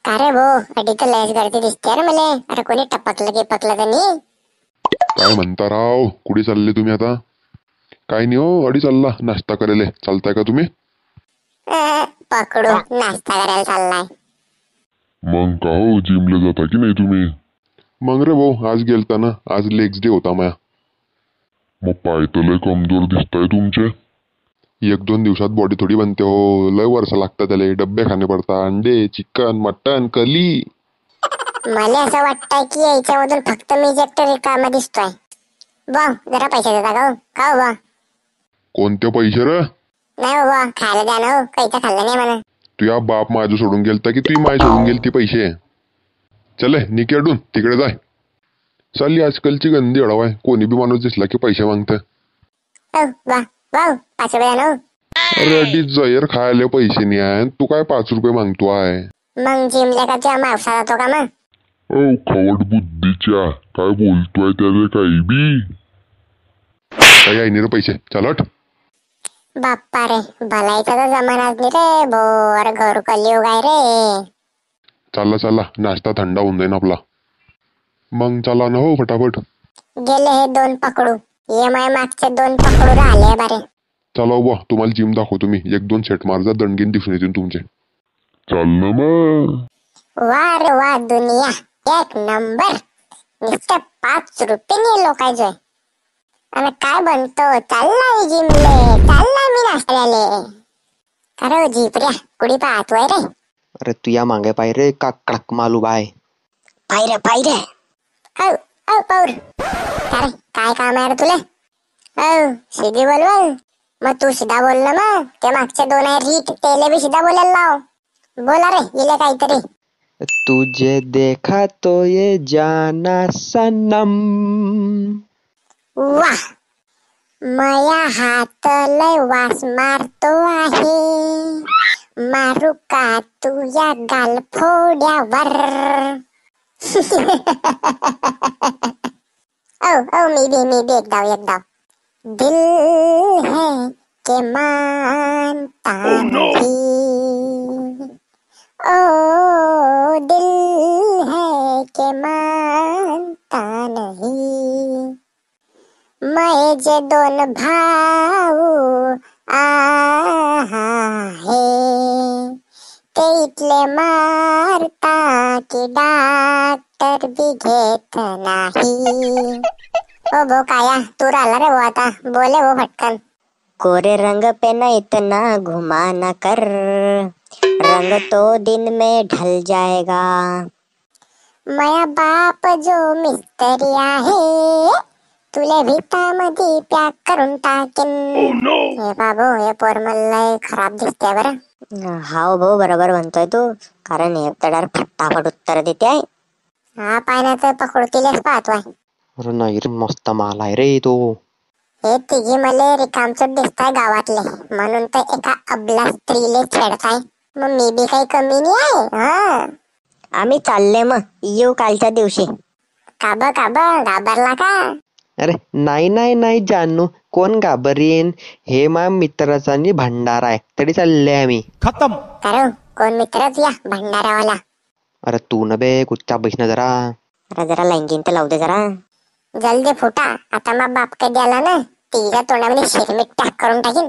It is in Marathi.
अरे भो अडी तर लयच गर्दी दिसते रे मले. अरे कोणी टपकलं गिपकलं तर नाही. काय म्हणता राव, कुठे चालले तुम्ही आता? काय नाही हो, अडी चालला नाश्ता करायला. चालताय का तुम्ही? पकडू नाश्ता करायला चाललाय. मग का हो, जिमला जाता की नाही तुम्ही? मग रे भाऊ, आज गेलता ना, आज लेग्स डे होता माया. मग पाय तर लय कमजोर दिसताय तुमचे. 1-2 दिवसात बॉडी थोडी बनते हो, लय वर्ष लागतात त्याला. डब्बे खाणे पडतात, अंडे, चिकन, मटन, कली. मला असं वाटतंय की याच्यामधून फक्त मी एकटं रिकामा दिसतोय. बा जरा पैसे देता का हो? का हो बा? कोणते पैसे रे? नाही हो बा, खायला द्या ना हो, काहीच खाल्लं नाही म्हणा. तुझ्या बाप माझं सोडून गेलता की तू माय सोडून गेलती पैसे? चले निकेडून तिकडे जाय. चालली आजकालची गंदी अडव आहे, कोणी बी माणूस दिसला की पैसे मागतं. बा भाऊ 5 रुपये द्या ना हो. अरे अडीच जयर खायला पैसे नाही आहे, तू काय 5 रुपये मागतो आहे? मग जिमला का तुझ्या मावसा जातो का मग? ओ खवट बुद्धीच्या, काय बोलतोय त्याचे काही बी? काही आहे नाही रे पैसे, चलट. बाप्पा रे, भलायचा तर जमानाच नाही रे भो. अरे घर कलियुग आहे रे. चला नाश्ता थंडा होऊन जाईन आपला. मग चला ना हो फटाफट. गेले हे 2 पकडू. EMI मागचे 2 पकडू राहिले बारे. चला उभा, तुम्हाला जिम दाखवतो मी. 1-2 सेट मारजा, दणगीन दिसून येतील तुमचे. चल ना मग. वा रे वा, दुनिया एक नंबर. नुसतं 5 रुपये लोकांचे. आणि काय बनतो, चाललाय जिमले, चाललाय मी नाश्त्याले. अरे झिपऱ्या कुडी पाहतोय रे? अरे तू या मागे पाय रे, का कडक मालू बाय. पाय रे. औ पौर. अरे काय काम आहे रे तुला? सीधी बोल. मग तू सीधा बोल ना मग. ते मागचे 2 आहे रीट, तेले बी सीधा बोलायला लाव. बोला रे, इले काहीतरी. तुझे देखा तो ये जाना सनम. वाह, माया हात लय वास मारतो आहे. मारू का तुझ्या गाल फोड्यावर? मी भी एक दाव. दिल है के मानता नहीं. ओ दिल है के मानता नहीं. मैं जे 2 भाऊ आहे, ते इथले मारता की डॉक्टर बी घेत नाही. ओ भो काया, तू राहिला रे वो आता. बोले वो फटकन. कोरे रंग पे न इतना घुमा न कर, रंग तो दिन में ढल जाएगा. माया बाप जो मिस्त्री आहे, तुले भितामध्ये पॅक करून टाकेन. हे बाबू, हे पोर मला खराब दिसते बरं. हाव भाऊ, बरोबर म्हणतोय तू. कारण हे तडार फटाफट उत्तर देते आहे. हा पाण्याचं पकडतीलेच पाहतोय. अरे नाही रे, मस्त माल आहे रे तो. हे तिघी मले रिकामचोट दिसताय गावातले, म्हणून तर एका अबला स्त्रीले छेडताय. मग मी बी काही कमी नाही आहे. आम्ही चालले मग, येऊ कालच्या दिवशी. काब घाबरला का? अरे नाही जानू, कोण घाबरीन. हे मा मित्राचा भंडारा आहे, तरी चालले आम्ही. खत्म. करू कोण मित्र तुझ्या भंडारावाला? अरे तू न बे कुच्चा बैस ना जरा. अरे जरा लँगिन तर लावू दे जरा. जल्दी फुटा, आता मग बाप कधी आला ना, तिच्या तोंडामध्ये शिरमीट टाक करून टाकीन.